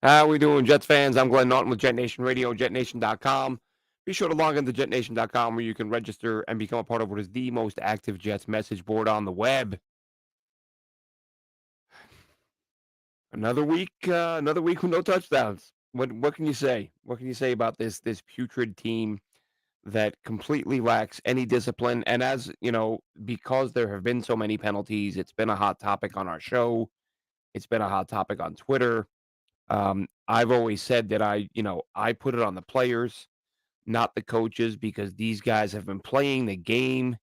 How we doing, Jets fans? I'm Glenn Norton with Jet Nation Radio, JetNation.com. Be sure to log into JetNation.com where you can register and become a part of what is the most active Jets message board on the web. Another week with no touchdowns. What can you say? What can you say about this putrid team that completely lacks any discipline? And as you know, because there have been so many penalties, it's been a hot topic on our show. It's been a hot topic on Twitter. I've always said that I put it on the players, not the coaches, because these guys have been playing the game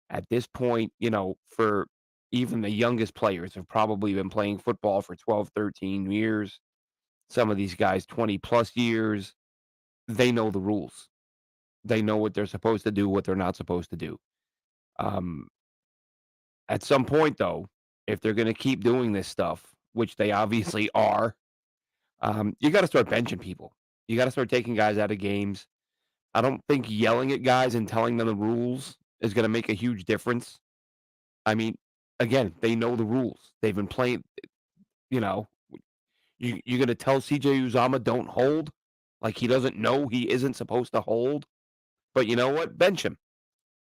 at this point, for even the youngest players have probably been playing football for 12, 13 years. Some of these guys, 20 plus years, they know the rules. They know what they're supposed to do, what they're not supposed to do. Um, at some point, though, if they're going to keep doing this stuff, which they obviously are, you got to start benching people. You got to start taking guys out of games. I don't think yelling at guys and telling them the rules is gonna make a huge difference. I mean, again, they know the rules. They've been playing, you know, you're gonna tell CJ Uzomah don't hold, like he doesn't know he isn't supposed to hold, but you know what? Bench him,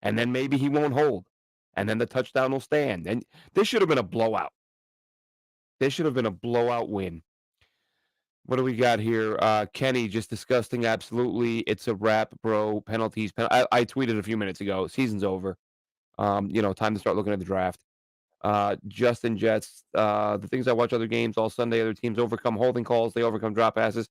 and then maybe he won't hold, and then the touchdown will stand, and this should have been a blowout. This should have been a blowout win. What do we got here? Kenny, just disgusting. Absolutely. It's a wrap, bro. Penalties. I tweeted a few minutes ago. Season's over. Time to start looking at the draft. Justin Jets, the things I watch other games all Sunday, other teams overcome holding calls, they overcome drop passes.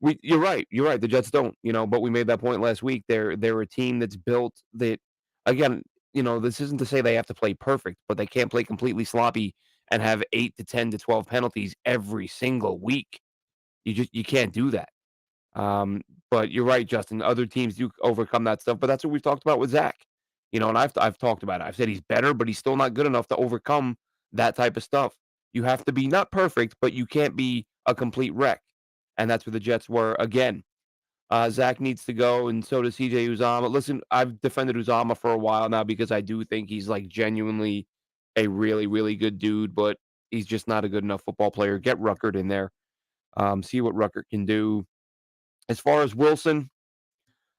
You're right, you're right. The Jets don't, but we made that point last week. They're a team that's built that again, this isn't to say they have to play perfect, but they can't play completely sloppy and have 8 to 10 to 12 penalties every single week. You can't do that. Um, but you're right, Justin. Other teams do overcome that stuff, but that's what we've talked about with Zach. And I've talked about it. I've said he's better, but he's still not good enough to overcome that type of stuff. You have to be not perfect, but you can't be a complete wreck. And that's where the Jets were again. Zach needs to go, and so does CJ Uzama. Listen, I've defended Uzama for a while now because I do think he's like genuinely a really, really good dude, but he's just not a good enough football player. Get Ruckert in there. See what Ruckert can do. As far as Wilson,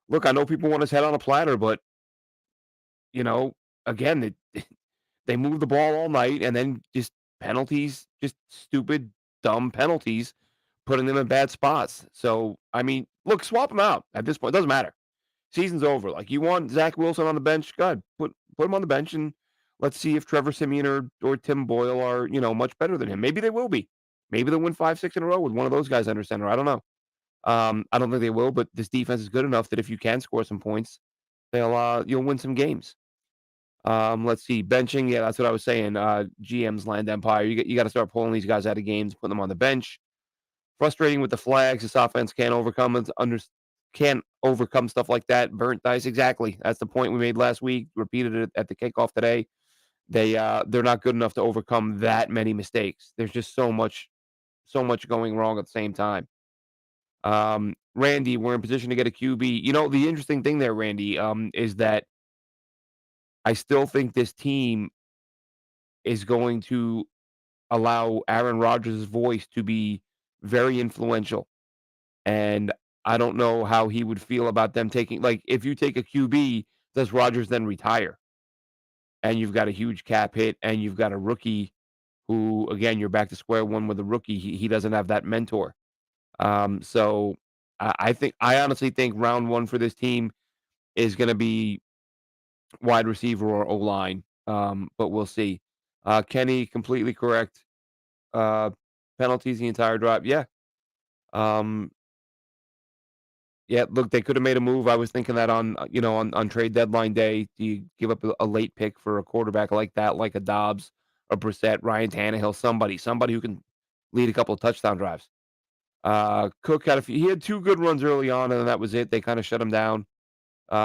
look, I know people want his head on a platter, but you know, again, they move the ball all night and then just penalties, just stupid, dumb penalties, putting them in bad spots. So, I mean, look, swap them out at this point. It doesn't matter. Season's over. Like you want Zach Wilson on the bench, God, put him on the bench and let's see if Trevor Simeon or Tim Boyle are, much better than him. Maybe they will be. Maybe they'll win 5, 6 in a row with one of those guys under center. I don't know. I don't think they will, but this defense is good enough that if you can score some points, you'll win some games. Let's see, benching. Yeah, that's what I was saying. GM's land empire. You got to start pulling these guys out of games, putting them on the bench. Frustrating with the flags. This offense can't overcome stuff like that. Burnt dice. Exactly. That's the point we made last week. Repeated it at the kickoff today. They're not good enough to overcome that many mistakes. There's just so much going wrong at the same time. Randy, we're in position to get a QB. The interesting thing there, Randy, is that I still think this team is going to allow Aaron Rodgers' voice to be very influential. And I don't know how he would feel about them taking, like, if you take a QB, does Rodgers then retire? And you've got a huge cap hit, and you've got a rookie who, again, you're back to square one with a rookie. He doesn't have that mentor. So I honestly think round one for this team is going to be wide receiver or O line. But we'll see. Kenny, completely correct. Uh, Penalties the entire drive. Yeah. Um, yeah. Look, they could have made a move. I was thinking that on trade deadline day. Do you give up a late pick for a quarterback like that, like a Dobbs, a Brissett, Ryan Tannehill, somebody who can lead a couple of touchdown drives? Cook had he had two good runs early on, and then that was it. They kind of shut him down.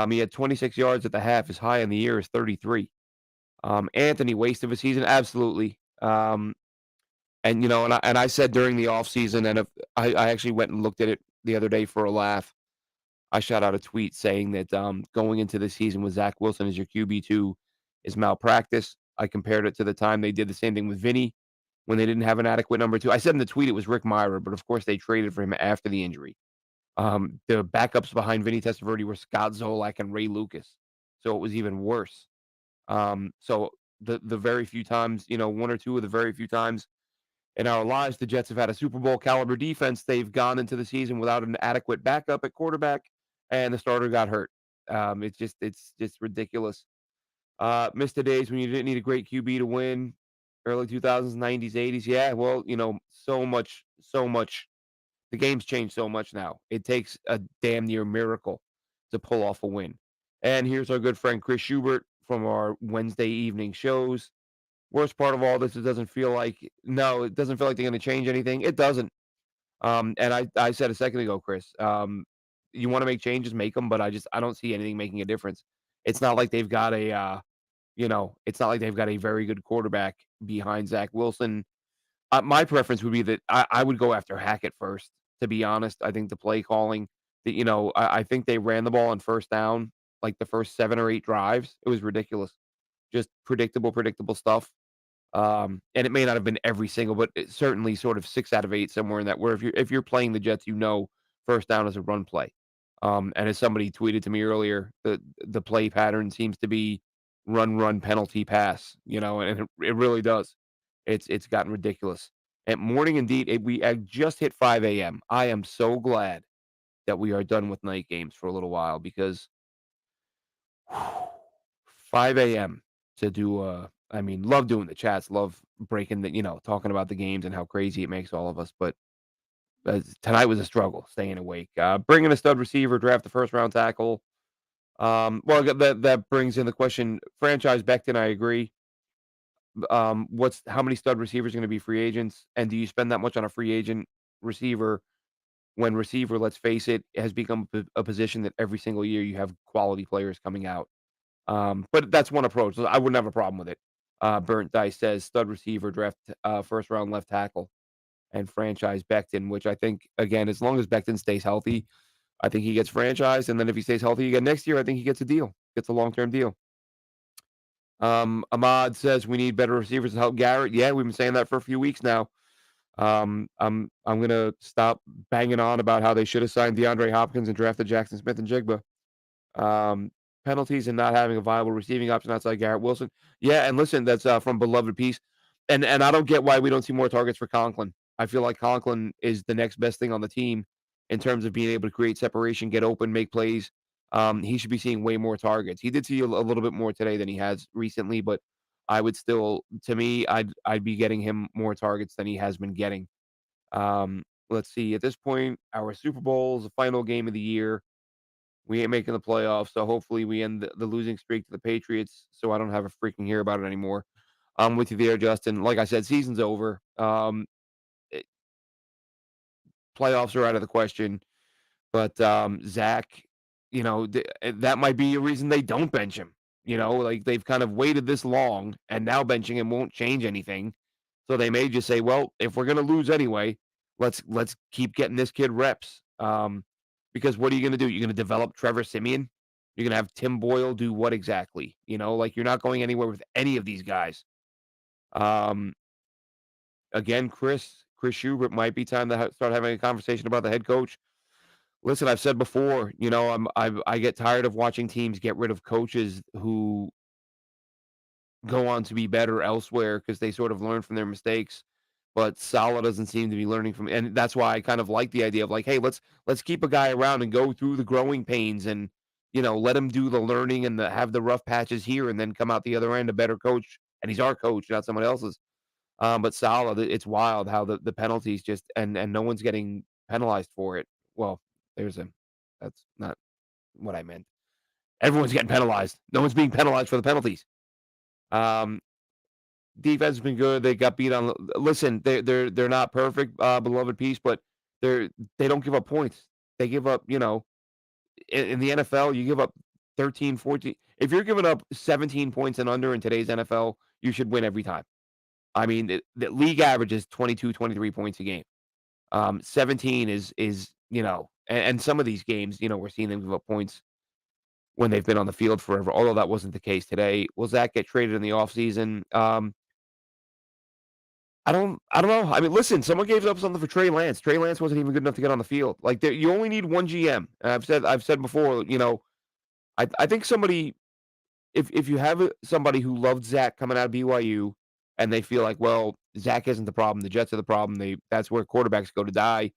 He had 26 yards at the half. His high in the year is 33. Anthony, waste of a season, absolutely. And I said during the offseason, and if I actually went and looked at it the other day for a laugh. I shot out a tweet saying that going into the season with Zach Wilson as your QB2 is malpractice. I compared it to the time they did the same thing with Vinny when they didn't have an adequate number two. I said in the tweet it was Rick Myra, but of course they traded for him after the injury. The backups behind Vinny Testaverde were Scott Zolak and Ray Lucas, so it was even worse. So the very few times, one or two of the very few times in our lives the Jets have had a Super Bowl caliber defense, they've gone into the season without an adequate backup at quarterback, and the starter got hurt. It's just ridiculous. Missed the days when you didn't need a great QB to win. Early 2000s, 90s, 80s. Yeah, well, so much. The game's changed so much now. It takes a damn near miracle to pull off a win. And here's our good friend Chris Schubert from our Wednesday evening shows. Worst part of all this, it doesn't feel like they're going to change anything. It doesn't. And I said a second ago, Chris, you want to make changes, make them, but I don't see anything making a difference. It's not like they've got it's not like they've got a very good quarterback behind Zach Wilson. My preference would be that I would go after Hackett first, to be honest. I think the play calling I think they ran the ball on first down, like the first 7 or 8 drives. It was ridiculous. Just predictable stuff. And it may not have been every single, but it's certainly sort of 6 out of 8 somewhere in that where if you're playing the Jets, first down is a run play. And as somebody tweeted to me earlier, the play pattern seems to be run, penalty, pass, and it really does. It's gotten ridiculous. At morning indeed, I just hit 5 a.m. I am so glad that we are done with night games for a little while because 5 a.m. to do I mean, love doing the chats, love breaking talking about the games and how crazy it makes all of us. But tonight was a struggle staying awake. Bringing a stud receiver, draft the first round tackle. Well, that brings in the question. Franchise Becton, I agree. What's how many stud receivers are going to be free agents, and do you spend that much on a free agent receiver when receiver, let's face it, has become a position that every single year you have quality players coming out. But that's one approach. I wouldn't have a problem with it. Burnt Dice says stud receiver draft first round left tackle and franchise Becton, which I think again, as long as Becton stays healthy, I think he gets franchised. And then if he stays healthy again next year, I think he gets a deal, gets a long term deal. Ahmad says we need better receivers to help Garrett. Yeah, we've been saying that for a few weeks now. I'm gonna stop banging on about how they should have signed DeAndre Hopkins and drafted Jackson Smith and Jigba. Um, Penalties and not having a viable receiving option outside Garrett Wilson. Yeah, and listen, that's from Beloved Peace. And I don't get why we don't see more targets for Conklin. I feel like Conklin is the next best thing on the team in terms of being able to create separation, get open, make plays. He should be seeing way more targets. He did see a little bit more today than he has recently, but I would still, to me, I'd be getting him more targets than he has been getting. Let's see. At this point, our Super Bowl is the final game of the year. We ain't making the playoffs, so hopefully we end the losing streak to the Patriots, so I don't have to freaking hear about it anymore. I'm with you there, Justin. Like I said, season's over. It, Playoffs are out of the question. But Zach, that might be a reason they don't bench him. Like they've kind of waited this long, and now benching him won't change anything. So they may just say, well, if we're gonna lose anyway, let's keep getting this kid reps. Because what are you gonna do? You're gonna develop Trevor Simeon? You're gonna have Tim Boyle do what exactly? Like you're not going anywhere with any of these guys. Um, Again, Chris Schubert might be time to start having a conversation about the head coach. Listen, I've said before, I get tired of watching teams get rid of coaches who go on to be better elsewhere because they sort of learn from their mistakes. But Salah doesn't seem to be learning from, and that's why I kind of like the idea of like, hey, let's keep a guy around and go through the growing pains and let him do the learning and have the rough patches here and then come out the other end a better coach. And he's our coach, not someone else's. But Salah, it's wild how the penalties just and no one's getting penalized for it. Well, that's not what I meant. Everyone's getting penalized. No one's being penalized for the penalties. Um, Defense has been good. They got beat on. Listen, they're not perfect, beloved piece, but they don't give up points. They give up. In the NFL, you give up 13, 14. If you're giving up 17 points and under in today's NFL, you should win every time. I mean, the league average is 22, 23 points a game. 17 is and some of these games, we're seeing them give up points when they've been on the field forever, although that wasn't the case today. Will Zach get traded in the offseason? I don't know. I mean, listen, someone gave up something for Trey Lance. Trey Lance wasn't even good enough to get on the field. Like, you only need one GM. And I've said before, I think somebody, if you have somebody who loved Zach coming out of BYU, and they feel like, well, Zach isn't the problem, the Jets are the problem. That's where quarterbacks go to die.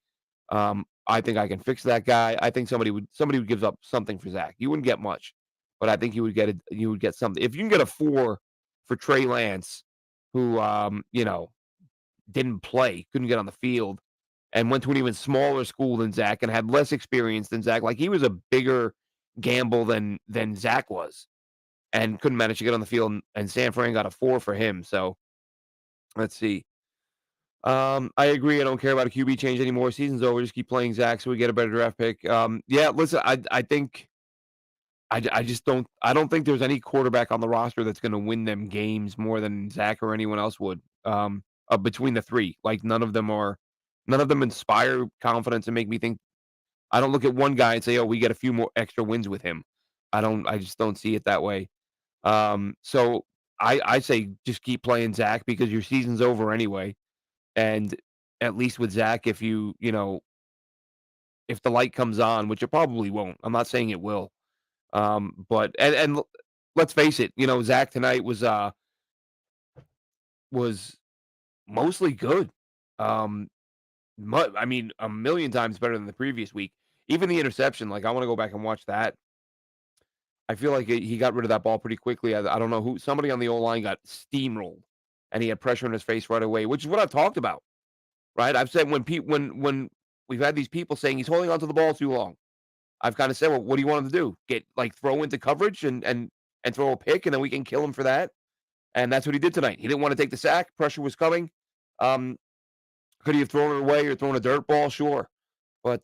I think I can fix that guy. I think somebody would give up something for Zach. You wouldn't get much, but I think you would get something. If you can get a 4 for Trey Lance, who didn't play, couldn't get on the field, and went to an even smaller school than Zach and had less experience than Zach. Like, he was a bigger gamble than Zach was, and couldn't manage to get on the field. And San Fran got a 4 for him. So let's see. I agree. I don't care about a QB change anymore. Season's over. Just keep playing Zach so we get a better draft pick. Yeah, listen, I think I just don't think there's any quarterback on the roster that's going to win them games more than Zach or anyone else would. Between the three, like, none of them inspire confidence and make me think. I don't look at one guy and say, "Oh, we get a few more extra wins with him." I just don't see it that way. So I say just keep playing Zach because your season's over anyway. And at least with Zach, if the light comes on, which it probably won't. I'm not saying it will. But let's face it, Zach tonight was mostly good. Um, I mean, a million times better than the previous week. Even the interception, like, I want to go back and watch that. I feel like he got rid of that ball pretty quickly. I don't know who. Somebody on the O line got steamrolled, and he had pressure in his face right away, which is what I've talked about. Right? I've said when we've had these people saying he's holding onto the ball too long. I've kinda said, "Well, what do you want him to do? Throw into coverage and throw a pick, and then we can kill him for that?" And that's what he did tonight. He didn't wanna take the sack, pressure was coming. Um, could he have thrown it away or thrown a dirt ball? Sure. But,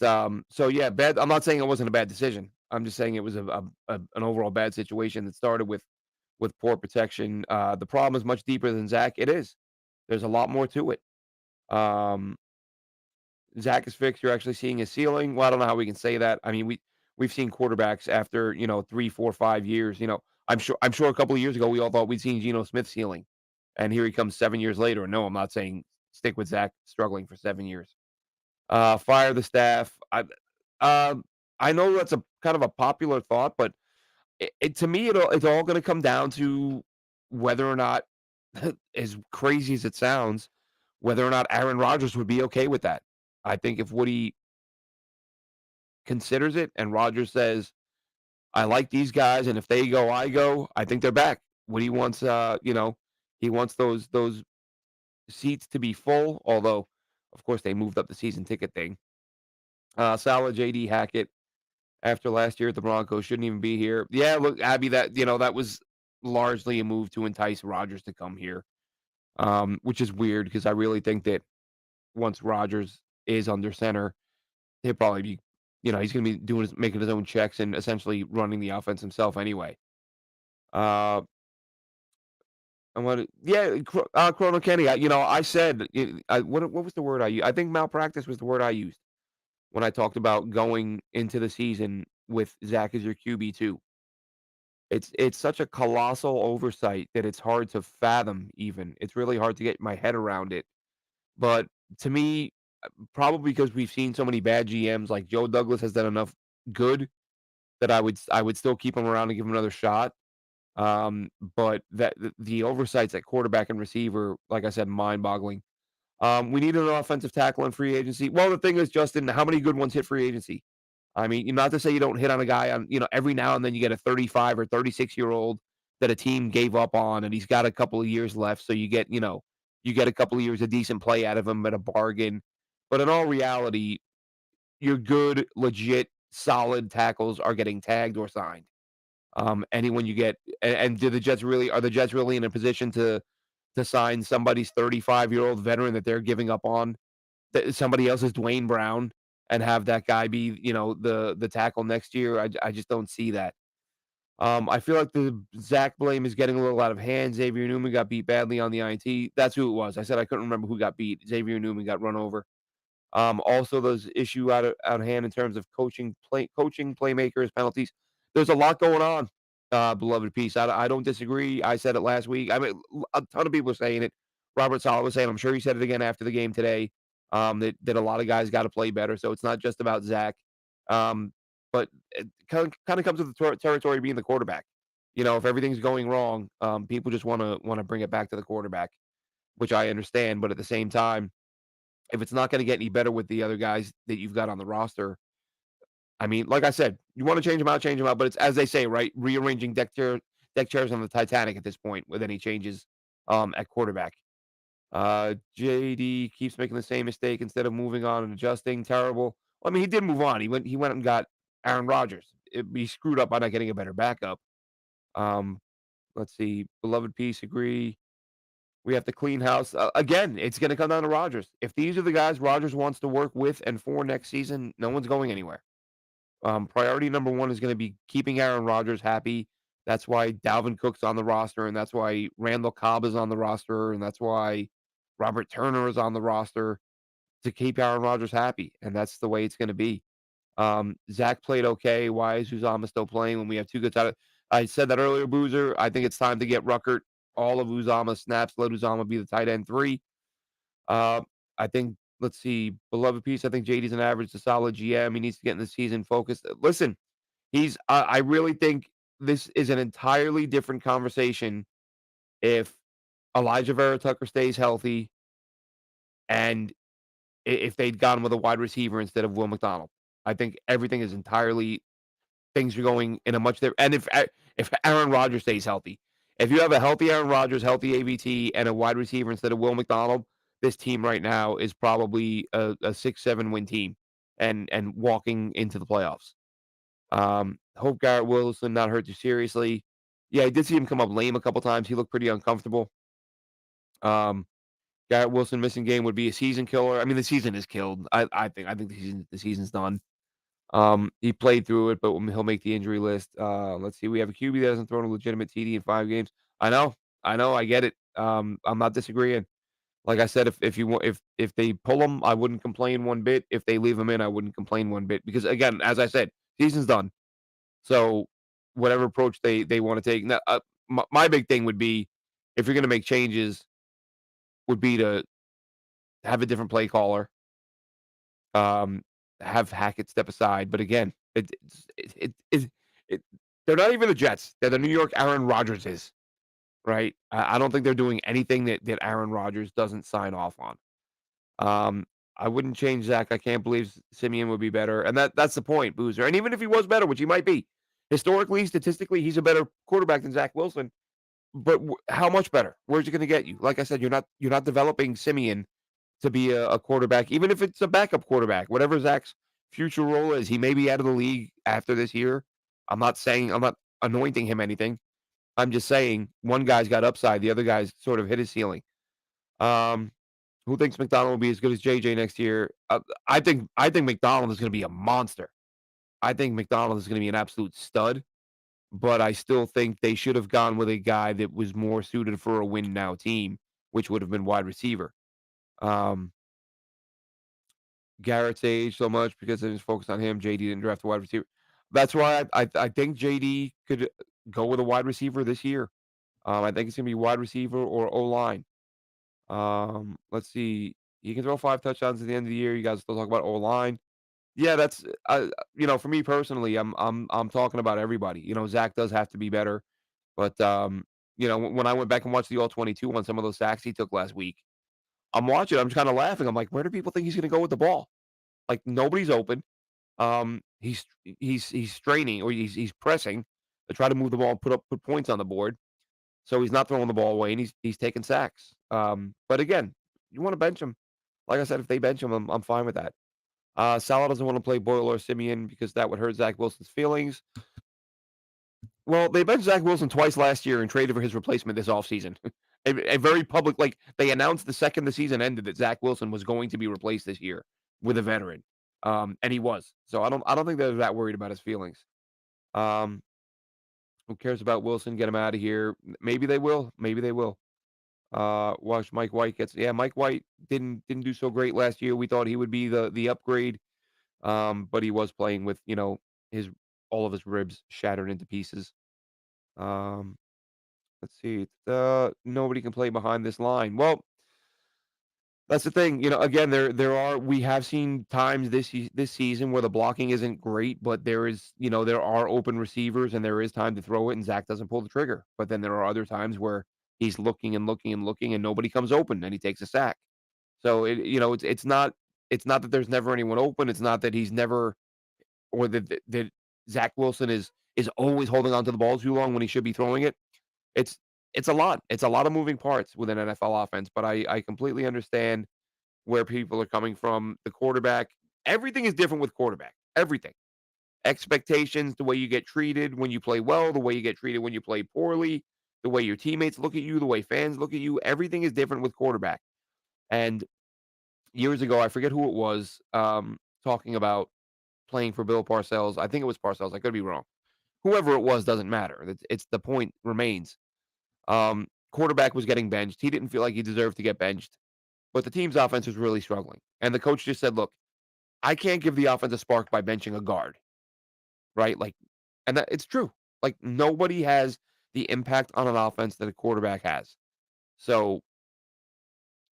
so yeah, bad. I'm not saying it wasn't a bad decision. I'm just saying it was an overall bad situation that started with poor protection. The problem is much deeper than Zach. It is. There's a lot more to it. Um Zach is fixed. You're actually seeing his ceiling. Well, I don't know how we can say that. I mean, we've seen quarterbacks after 3, 4, 5 years. I'm sure a couple of years ago we all thought we'd seen Geno Smith's ceiling, and here he comes 7 years later. And no, I'm not saying stick with Zach struggling for 7 years. Fire the staff. I know that's a kind of a popular thought, but to me, it's all going to come down to whether or not, as crazy as it sounds, whether or not Aaron Rodgers would be okay with that. I think if Woody considers it and Rodgers says, "I like these guys, and if they go, I go," I think they're back. Woody wants, he wants those seats to be full. Although, of course, they moved up the season ticket thing. Salah, J.D. Hackett, after last year at the Broncos, shouldn't even be here. Yeah, look, Abby, that was largely a move to entice Rodgers to come here, which is weird because I really think that once Rodgers is under center, he'll probably be, he's gonna be making his own checks and essentially running the offense himself anyway. Uh, and Chrono Kenny, I said, what was the word I used? I think malpractice was the word I used when I talked about going into the season with Zach as your QB2. It's such a colossal oversight that it's hard to fathom even. It's really hard to get my head around it. But to me, probably because we've seen so many bad GMs, like Joe Douglas has done enough good that I would still keep him around and give him another shot. But the oversights at quarterback and receiver, like I said, mind-boggling. We need an offensive tackle in free agency. Well, the thing is, Justin, how many good ones hit free agency? I mean, not to say you don't hit on a guy on, every now and then you get a 35 or 36-year-old that a team gave up on, and he's got a couple of years left. So you get a couple of years of decent play out of him at a bargain. But in all reality, your good, legit, solid tackles are getting tagged or signed. Anyone you get, and are the Jets really in a position to sign somebody's 35-year-old veteran that they're giving up on, that somebody else's Dwayne Brown, and have that guy be, the tackle next year? I just don't see that. I feel like the Zach blame is getting a little out of hand. Xavier Newman got beat badly on the INT. That's who it was. I said I couldn't remember who got beat. Xavier Newman got run over. Also, those issue out of hand in terms of coaching, playmakers, penalties. There's a lot going on. Beloved piece. I don't disagree. I said it last week. I mean, a ton of people are saying it. Robert Saleh was saying, I'm sure he said it again after the game today, that a lot of guys got to play better. So it's not just about Zach, um, but it kind of comes with the territory being the quarterback. If everything's going wrong, people just want to bring it back to the quarterback, which I understand. But at the same time, if it's not going to get any better with the other guys that you've got on the roster, I mean, like I said, you want to change them out. But it's as they say, right? Rearranging deck chairs on the Titanic at this point with any changes at quarterback. JD keeps making the same mistake instead of moving on and adjusting. Terrible. Well, I mean, he did move on. He went and got Aaron Rodgers. He screwed up by not getting a better backup. Um, let's see. Beloved piece, agree. We have to clean house. Again, it's going to come down to Rodgers. If these are the guys Rodgers wants to work with and for next season, no one's going anywhere. Priority number one is going to be keeping Aaron Rodgers happy. That's why Dalvin Cook's on the roster, and that's why Randall Cobb is on the roster, and that's why Robert Turner is on the roster to keep Aaron Rodgers happy, and that's the way it's going to be. Zach played okay. Why is Uzama still playing when we have two good tight? I said that earlier, Boozer. I think it's time to get Ruckert all of Uzama snaps. Let Uzama be the tight end three. Uh, I think, let's see, beloved piece. I think JD's an average to solid GM. He needs to get in the season focused. Listen, I really think this is an entirely different conversation if Elijah Vera Tucker stays healthy and if they'd gone with a wide receiver instead of Will McDonald. I think everything is entirely things are going in a much different. And if Aaron Rodgers stays healthy, if you have a healthy Aaron Rodgers, healthy AVT, and a wide receiver instead of Will McDonald, this team right now is probably a 6-7 win team and walking into the playoffs. Hope Garrett Wilson not hurt too seriously. Yeah, I did see him come up lame a couple times. He looked pretty uncomfortable. Um, Garrett Wilson missing game would be a season killer. I mean, the season is killed. I think the season's done. He played through it, but he'll make the injury list. Let's see. We have a QB that hasn't thrown a legitimate TD in 5 games. I know, I get it. I'm not disagreeing. Like I said, if you want, if they pull him, I wouldn't complain one bit. If they leave him in, I wouldn't complain one bit because again, as I said, season's done. So whatever approach they want to take. Now, my big thing would be if you're going to make changes, would be to have a different play caller. Um, have Hackett step aside. But again, it they're not even the Jets. They're the New York Aaron Rodgers is, right? I don't think they're doing anything that Aaron Rodgers doesn't sign off on. Um, I wouldn't change Zach. I can't believe Simeon would be better. And that's the point, Boozer. And even if he was better, which he might be, historically, statistically, he's a better quarterback than Zach Wilson. But how much better? Where's it going to get you? Like I said, you're not developing Simeon to be a quarterback, even if it's a backup quarterback, whatever Zach's future role is. He may be out of the league after this year. I'm not anointing him anything. I'm just saying one guy's got upside, the other guy's sort of hit his ceiling. Um, who thinks McDonald will be as good as JJ next year? I think McDonald is going to be a monster. I think McDonald is going to be an absolute stud. But I still think they should have gone with a guy that was more suited for a win now team, which would have been wide receiver. Um, Garrett's age so much because they just focused on him. JD didn't draft a wide receiver. That's why I think JD could go with a wide receiver this year. I think it's gonna be wide receiver or O line. Let's see. He can throw 5 touchdowns at the end of the year. You guys still talk about O line. Yeah, that's for me personally, I'm talking about everybody. Zach does have to be better, but when I went back and watched the all 22 on some of those sacks he took last week, I'm watching. I'm just kind of laughing. I'm like, where do people think he's going to go with the ball? Like nobody's open. He's straining or he's pressing to try to move the ball and put points on the board. So he's not throwing the ball away and he's taking sacks. But again, you want to bench him. Like I said, if they bench him, I'm fine with that. Salah doesn't want to play Boyle or Simeon because that would hurt Zach Wilson's feelings. Well, they benched Zach Wilson twice last year and traded for his replacement this offseason. A very public, like they announced the second the season ended that Zach Wilson was going to be replaced this year with a veteran. And he was. So I don't think they're that worried about his feelings. Um, who cares about Wilson? Get him out of here. Maybe they will. Maybe they will. Watch Mike White gets Mike White didn't do so great last year. We thought he would be the upgrade. But he was playing with, his all of his ribs shattered into pieces. Um, let's see. Nobody can play behind this line. Well, That's the thing, again, we have seen times this season where the blocking isn't great, but there are open receivers and there is time to throw it and Zach doesn't pull the trigger. But then there are other times where he's looking and looking and looking and nobody comes open and he takes a sack. So it's not that there's never anyone open. It's not that he's never or that Zach Wilson is always holding on to the ball too long when he should be throwing it. It's it's a lot. It's a lot of moving parts with an NFL offense, but I completely understand where people are coming from. The quarterback, everything is different with quarterback. Everything. Expectations, the way you get treated when you play well, the way you get treated when you play poorly, the way your teammates look at you, the way fans look at you, everything is different with quarterback. And years ago, I forget who it was, talking about playing for Bill Parcells. I think it was Parcells. I could be wrong. Whoever it was doesn't matter. It's the point remains. Quarterback was getting benched. He didn't feel like he deserved to get benched, but the team's offense was really struggling. And the coach just said, "Look, I can't give the offense a spark by benching a guard." Right? Like, and that it's true. Like nobody has the impact on an offense that a quarterback has. So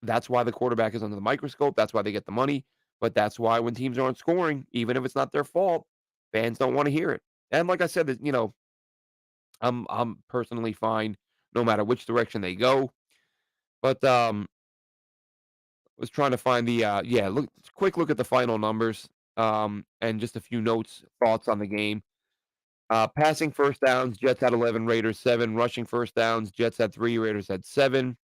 that's why the quarterback is under the microscope. That's why they get the money. But that's why when teams aren't scoring, even if it's not their fault, fans don't want to hear it. And like I said, I'm personally fine no matter which direction they go. But was trying to find the yeah, quick look at the final numbers. And just a few notes, thoughts on the game. Passing first downs, Jets had 11, Raiders 7. Rushing first downs, Jets had 3, Raiders had 7.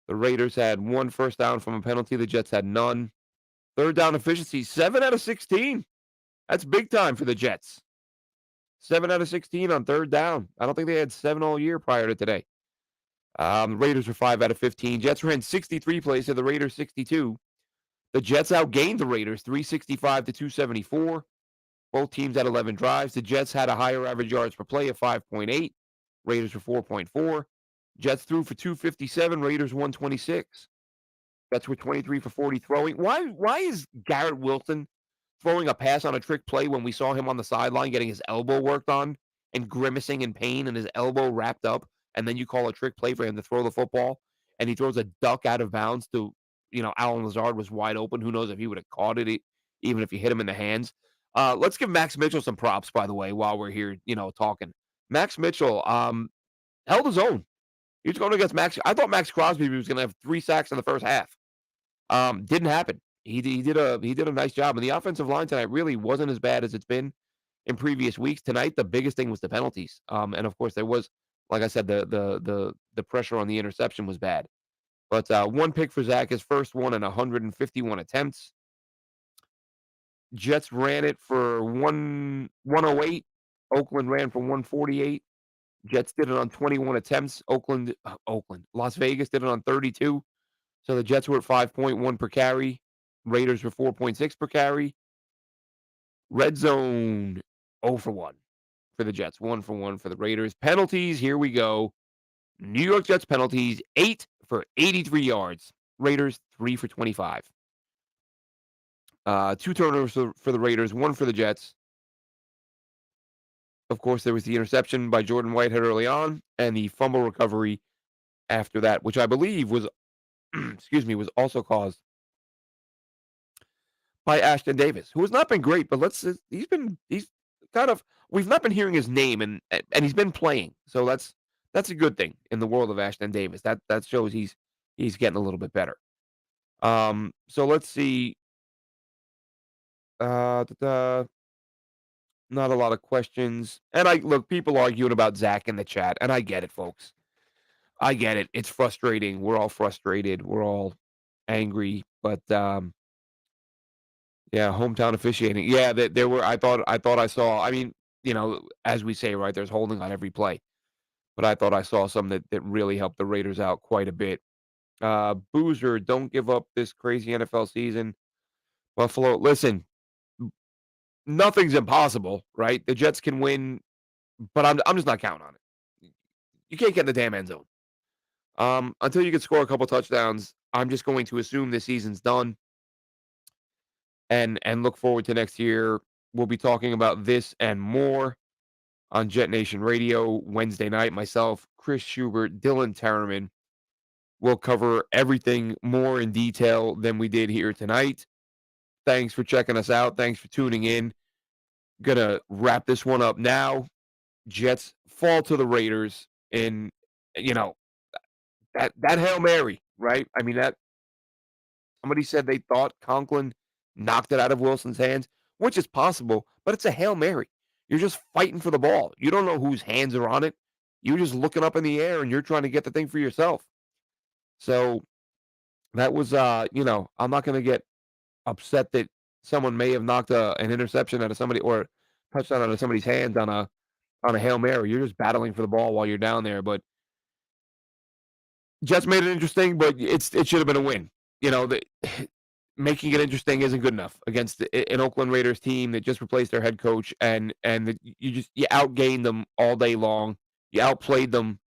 The Raiders had 1 first down from a penalty, the Jets had none. Third down efficiency, 7 out of 16. That's big time for the Jets. 7 out of 16 on third down. I don't think they had 7 all year prior to today. The Raiders were 5 out of 15. Jets ran 63 plays to the Raiders 62. The Jets outgained the Raiders 365 to 274. Both teams had 11 drives. The Jets had a higher average yards per play of 5.8. Raiders were 4.4. Jets threw for 257. Raiders 126. Jets were 23 for 40 throwing. Why is Garrett Wilson throwing a pass on a trick play when we saw him on the sideline getting his elbow worked on and grimacing in pain and his elbow wrapped up, and then you call a trick play for him to throw the football, and he throws a duck out of bounds to, Alan Lazard was wide open. Who knows if he would have caught it, even if you hit him in the hands. Let's give Max Mitchell some props, by the way, while we're here, talking. Max Mitchell held his own. He was going against Max. I thought Max Crosby was going to have 3 sacks in the first half. Didn't happen. He did a nice job, and the offensive line tonight really wasn't as bad as it's been in previous weeks. Tonight, the biggest thing was the penalties, and of course there was, like I said, the pressure on the interception was bad. But 1 pick for Zach, his first one in 151 attempts. Jets ran it for 108. Oakland ran for 148. Jets did it on 21 attempts. Las Vegas did it on 32. So the Jets were at 5.1 per carry. Raiders were 4.6 per carry. Red zone 0 for 1 for the Jets, 1 for 1 for the Raiders. Penalties, here we go. New York Jets penalties, 8 for 83 yards. Raiders, 3 for 25. 2 turnovers for the Raiders, 1 for the Jets. Of course, there was the interception by Jordan Whitehead early on and the fumble recovery after that, which I believe was, excuse me, was also caused by Ashton Davis, who has not been great, but he's kind of we've not been hearing his name and he's been playing. So that's a good thing in the world of Ashton Davis. That shows he's getting a little bit better. So let's see. Not a lot of questions. And I look, people arguing about Zach in the chat, and I get it, folks. I get it. It's frustrating. We're all frustrated. We're all angry. But yeah, hometown officiating. Yeah, there were. I thought I saw. I mean, as we say, right? There's holding on every play, but I thought I saw some that really helped the Raiders out quite a bit. Boozer, don't give up this crazy NFL season. Buffalo, listen, nothing's impossible, right? The Jets can win, but I'm just not counting on it. You can't get in the damn end zone. Until you can score a couple touchdowns, I'm just going to assume this season's done and look forward to next year. We'll be talking about this and more on Jet Nation Radio Wednesday night. Myself, Chris Schubert, Dylan Terraman We'll cover everything more in detail than we did here tonight. Thanks for checking us out. Thanks for tuning in. Gonna wrap this one up now. Jets fall to the Raiders in, you know, that Hail Mary, right? I mean, that somebody said they thought Conklin knocked it out of Wilson's hands, which is possible, but it's a Hail Mary. You're just fighting for the ball. You don't know whose hands are on it. You're just looking up in the air and you're trying to get the thing for yourself. So that was, I'm not going to get upset that someone may have knocked an interception out of somebody or touchdown out of somebody's hands on a Hail Mary. You're just battling for the ball while you're down there. But Jets made it interesting, but it should have been a win. The making it interesting isn't good enough against an Oakland Raiders team that just replaced their head coach, and you outgained them all day long. You outplayed them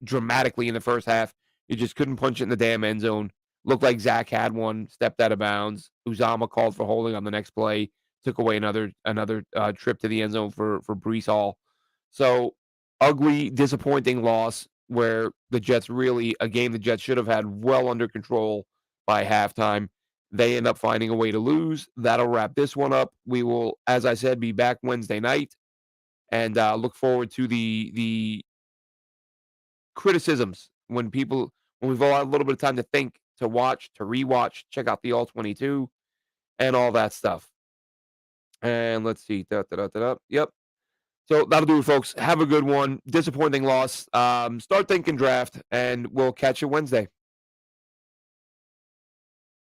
dramatically in the first half. You just couldn't punch it in the damn end zone. Looked like Zach had one, stepped out of bounds. Uzama called for holding on the next play, took away another trip to the end zone for Brees Hall. So ugly, disappointing loss where the Jets really a game the Jets should have had well under control by halftime. They end up finding a way to lose. That'll wrap this one up. We will, as I said, be back Wednesday night, and look forward to the criticisms when we've all had a little bit of time to think, to watch, to rewatch, check out the all 22 and all that stuff. And let's see. Da, da, da, da, da. Yep. So that'll do it, folks. Have a good one. Disappointing loss. Start thinking draft, and we'll catch you Wednesday.